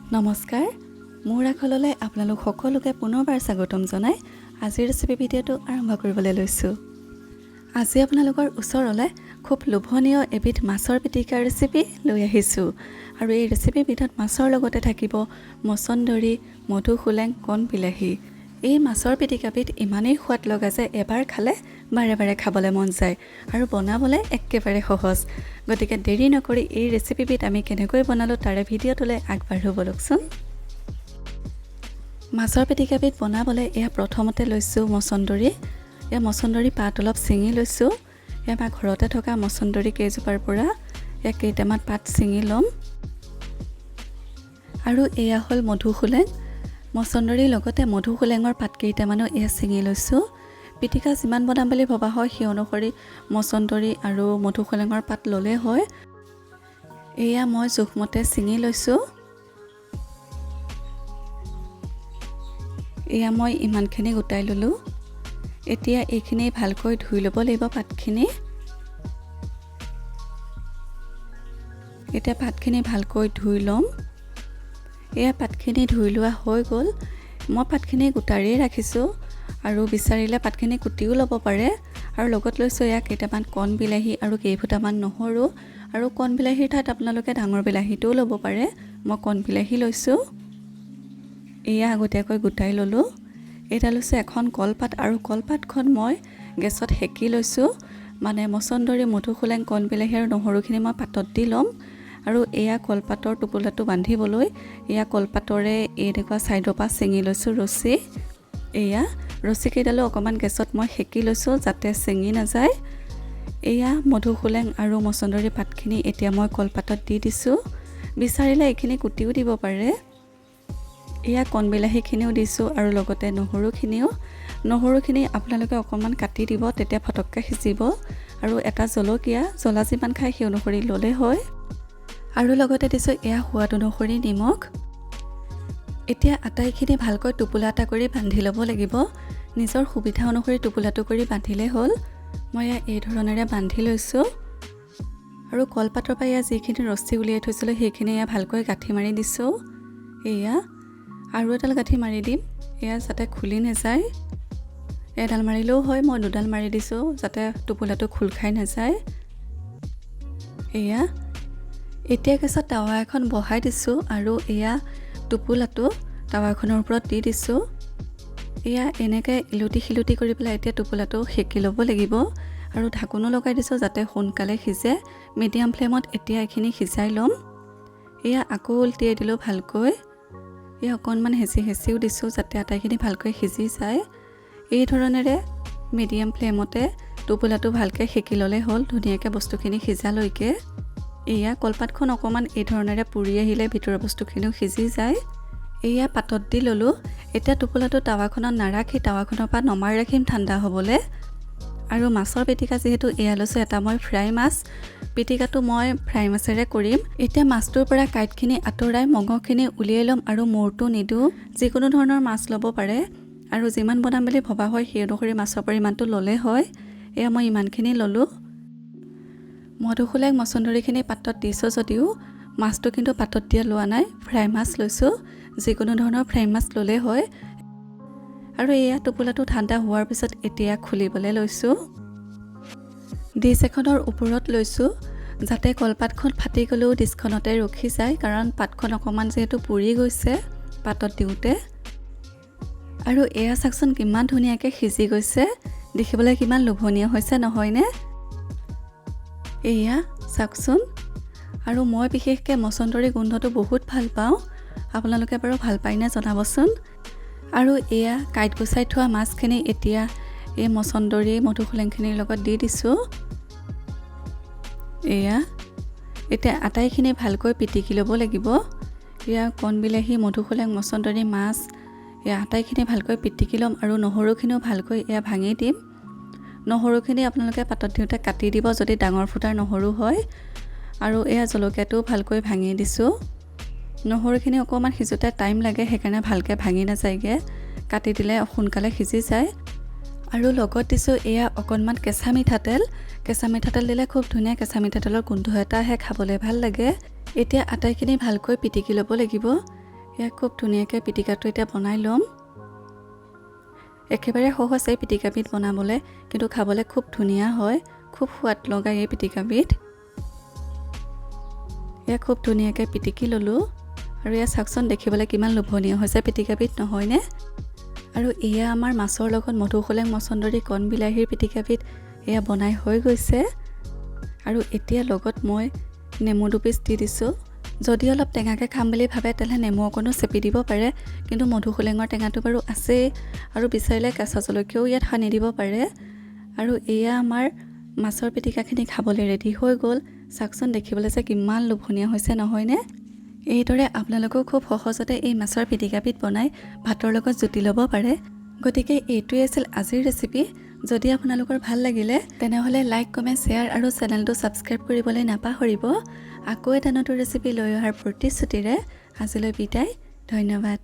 নমস্কাৰ মোৰ আখললৈ আপোনালোক সকলোকে পুনৰবাৰ স্বাগতম জনাই আজিৰ ৰেচিপি ভিডিঅ'টো আৰম্ভ কৰিবলৈ লৈছোঁ। আজি আপোনালোকৰ ওচৰলৈ খুব লোভনীয় এবিধ মাছৰ পিটিকাৰ ৰেচিপি লৈ আহিছোঁ আৰু এই ৰেচিপিবিধত মাছৰ লগতে থাকিব মছন্দৰী, মধুসোলেং, কণ বিলাহী। এই মাছৰ পিটিকাবিধ ইমানেই সোৱাদ লগা যে এবাৰ খালে বাৰে বাৰে খাবলৈ মন যায় আৰু বনাবলৈ একেবাৰে সহজ। গতিকে দেৰি নকৰি এই ৰেচিপিবিধ আমি কেনেকৈ বনালোঁ তাৰে ভিডিঅ'টোলৈ আগবাঢ়ো বলকচোন। মাছৰ পিটিকাবিধ বনাবলৈ এয়া প্ৰথমতে লৈছোঁ মছন্দৰী। এয়া মছন্দৰী পাত অলপ ছিঙি লৈছোঁ। এয়া আমাৰ ঘৰতে থকা মছন্দৰী কেইজোপাৰ পৰা এয়া কেইটামান পাত ছিঙি ল'ম। আৰু এয়া হ'ল মধুসোলেং। মছন্দৰীৰ লগতে মধুসোলেঙৰ পাত কেইটামানো এয়া ছিঙি লৈছোঁ। পিটিকা যিমান বনাম বুলি ভবা হয় সেই অনুসৰি মছন্দৰী আৰু মধুসোলেঙৰ পাত ল'লে হয়। এয়া মই জোখমতে ছিঙি লৈছোঁ। এয়া মই ইমানখিনি গোটাই ল'লোঁ। এতিয়া এইখিনি ভালকৈ ধুই ল'ব লাগিব পাতখিনি। এতিয়া পাতখিনি ভালকৈ ধুই ল'ম। এয়া পাতখিনি ধুই লোৱা হৈ গ'ল। মই পাতখিনি গোটাৰিয়ে ৰাখিছোঁ আৰু বিচাৰিলে পাতখিনি কুটিও ল'ব পাৰে। আৰু লগত লৈছোঁ এয়া কেইটামান কণ বিলাহী আৰু কেইফুটামান নহৰু। আৰু কণ বিলাহীৰ ঠাইত আপোনালোকে ডাঙৰ বিলাহীটোও ল'ব পাৰে। মই কণ বিলাহী লৈছোঁ। এয়া আগতীয়াকৈ গোটাই ল'লোঁ। এতিয়া লৈছোঁ এখন কলপাত আৰু কলপাতখন মই গেছত সেকি লৈছোঁ। মানে মছন্দৰী, মধুসোলেং, কণ বিলাহী আৰু নহৰুখিনি মই পাতত দি ল'ম। আৰু এয়া কলপাতৰ টোপোলাটো বান্ধিবলৈ এয়া কলপাতৰে এনেকুৱা ছাইডৰ পৰা ছিঙি লৈছোঁ ৰছী। এয়া ৰছীকেইডালো অকণমান গেছত মই সেকি লৈছোঁ যাতে ছিঙি নাযায়। এয়া মধুসোলেং আৰু মছন্দৰী পাতখিনি এতিয়া মই কলপাতত দি দিছোঁ। বিচাৰিলে এইখিনি কুটিও দিব পাৰে। এয়া কণ বিলাহীখিনিও দিছোঁ আৰু লগতে নহৰুখিনি আপোনালোকে অকণমান কাটি দিব, তেতিয়া ফটককৈ সিজিব। আৰু এটা জলকীয়া, জ্বলা যিমান খায় সেই অনুসৰি ল'লে হয়। আৰু লগতে দিছোঁ এয়া সোৱাদ অনুসৰি নিমখ। এতিয়া আটাইখিনি ভালকৈ টোপোলা এটা কৰি বান্ধি ল'ব লাগিব। নিজৰ সুবিধা অনুসৰি টোপোলাটো কৰি বান্ধিলে হ'ল। মই এয়া এই ধৰণেৰে বান্ধি লৈছোঁ। আৰু কলপাতৰ পৰা এয়া যিখিনি ৰছী উলিয়াই থৈছিলোঁ সেইখিনি এয়া ভালকৈ গাঁঠি মাৰি দিছোঁ। এয়া আৰু এডাল গাঁঠি মাৰি দিম, এয়া যাতে খুলি নাযায়। এডাল মাৰিলেও হয়, মই দুডাল মাৰি দিছোঁ যাতে টোপোলাটো খোল খাই নাযায়। এয়া এতিয়া গেছত টাৱা এখন বহাই দিছোঁ আৰু এয়া টোপোলাটো টাৱাখনৰ ওপৰত দি দিছোঁ। এয়া এনেকৈ ইলুটি শিলুটি কৰি পেলাই এতিয়া টোপোলাটো সেকি ল'ব লাগিব। আৰু ঢাকনো লগাই দিছোঁ যাতে সোনকালে সিজে। মিডিয়াম ফ্লেমত এতিয়া এইখিনি সিজাই ল'ম। এয়া আকৌ উলটিয়াই দিলোঁ ভালকৈ। এয়া অকণমান হেঁচিও দিছোঁ যাতে আটাইখিনি ভালকৈ সিজি যায়। এই ধৰণেৰে মিডিয়াম ফ্লেমতে টোপোলাটো ভালকৈ সেকি ল'লে হ'ল ধুনীয়াকৈ বস্তুখিনি সিজালৈকে। এয়া কলপাতখন অকণমান এই ধৰণেৰে পুৰি আহিলে ভিতৰৰ বস্তুখিনিও সিজি যায়। এয়া পাতত দি ল'লোঁ। এতিয়া টোপোলাটো টাৱাখনত নাৰাখি টাৱাখনৰ পৰা নমাই ৰাখিম ঠাণ্ডা হ'বলৈ। আৰু মাছৰ পিটিকা যিহেতু এয়া লৈছোঁ এটা মই ফ্ৰাই মাছ। পিটিকাটো মই ফ্ৰাই মাছেৰে কৰিম। এতিয়া মাছটোৰ পৰা কাঁইটখিনি আঁতৰাই মঙহখিনি উলিয়াই ল'ম আৰু মূৰটো নিদিওঁ। যিকোনো ধৰণৰ মাছ ল'ব পাৰে আৰু যিমান বনাম বুলি ভবা হয় সেই অনুসৰি মাছৰ পৰিমাণটো ল'লে হয়। এয়া মই ইমানখিনি ল'লোঁ। মধুসোলেং মছন্দৰীখিনি পাতত দিছোঁ যদিও মাছটো কিন্তু পাতত দিয়া লোৱা নাই, ফ্ৰাই মাছ লৈছোঁ। যিকোনো ধৰণৰ ফ্ৰাই মাছ ল'লে হয়। আৰু এয়া টোপোলাটো ঠাণ্ডা হোৱাৰ পিছত এতিয়া খুলিবলৈ লৈছোঁ। ডিছ এখনৰ ওপৰত লৈছোঁ যাতে কলপাতখন ফাটি গ'লেও ডিছখনতে ৰখি যায়, কাৰণ পাতখন অকণমান যিহেতু পুৰি গৈছে পাতত দিওঁতে। আৰু এয়া চাওকচোন কিমান ধুনীয়াকৈ সিজি গৈছে, দেখিবলৈ কিমান লোভনীয় হৈছে নহয়নে? এয়া চাওকচোন। আৰু মই বিশেষকৈ মছন্দৰী গোন্ধটো বহুত ভাল পাওঁ। আপোনালোকে বাৰু ভাল পায়নে জনাবচোন। আৰু এয়া কাঁইট গুচাই থোৱা মাছখিনি এতিয়া এই মছন্দৰী মধুসোলেংখিনিৰ লগত দি দিছোঁ। এয়া এতিয়া আটাইখিনি ভালকৈ পিটিকি ল'ব লাগিব। এয়া কণ বিলাহী, মধুসোলেং, মছন্দৰী, মাছ এয়া আটাইখিনি ভালকৈ পিটিকি ল'ম আৰু নহৰুখিনিও ভালকৈ এয়া ভাঙি দিম। নহৰুখিনি আপোনালোকে পাতত দিওঁতে কাটি দিব যদি ডাঙৰ ফুটাৰ নহৰু হয়। আৰু এয়া জলকীয়াটো ভালকৈ ভাঙি দিছোঁ। নহৰুখিনি অকণমান সিজোতে টাইম লাগে, সেইকাৰণে ভালকৈ ভাঙি নাযায়গৈ। কাটি দিলে সোনকালে সিজি যায়। আৰু লগত দিছোঁ এয়া অকণমান কেঁচা মিঠাতেল। কেঁচা মিঠাতেল দিলে খুব ধুনীয়া কেঁচা মিঠাতেলৰ গোন্ধ এটা আহে, খাবলৈ ভাল লাগে। এতিয়া আটাইখিনি ভালকৈ পিটিকি ল'ব লাগিব। এয়া খুব ধুনীয়াকৈ পিটিকাটো এতিয়া বনাই ল'ম। একেবাৰে সহজ এই পিটিকাবিধ বনাবলৈ, কিন্তু খাবলৈ খুব ধুনীয়া হয়, খুব সোৱাদ লগা এই পিটিকাবিধ। এয়া খুব ধুনীয়াকৈ পিটিকি ল'লোঁ আৰু এয়া চাওকচোন দেখিবলৈ কিমান লোভনীয় হৈছে পিটিকাবিধ নহয়নে? আৰু এয়া আমাৰ মাছৰ লগত মধুসোলেং মছন্দৰী কণ বিলাহীৰ পিটিকাবিধ এয়া বনাই হৈ গৈছে। আৰু এতিয়া লগত মই নেমু দুপিচ দি দিছোঁ। যদি অলপ টেঙাকৈ খাম বুলি ভাবে তেতিয়াহ'লে নেমু অকণো চেপি দিব পাৰে, কিন্তু মধুসোলেঙৰ টেঙাটো বাৰু আছেই, আৰু বিচাৰিলে কেঁচা জলকীয়াও ইয়াত সানি দিব পাৰে। আৰু এয়া আমাৰ মাছৰ পিটিকাখিনি খাবলৈ ৰেডি হৈ গ'ল। চাওকচোন দেখিবলৈ যে কিমান লোভনীয় হৈছে নহয়নে? এইদৰে আপোনালোকেও খুব সহজতে এই মাছৰ পিটিকাবিধ বনাই ভাতৰ লগত জুতি ল'ব পাৰে। গতিকে এইটোৱে আছিল আজিৰ ৰেচিপি। যদি আপোনালোকৰ ভাল লাগিলে তেনেহ'লে লাইক, কমেণ্ট, শ্বেয়াৰ আৰু চেনেলটো ছাবস্ক্ৰাইব কৰিবলৈ নাপাহৰিব। আকৌ এটা নতুন ৰেচিপি লৈ অহাৰ প্ৰতিশ্ৰুতিৰে আজিলৈ বিদায়। ধন্যবাদ।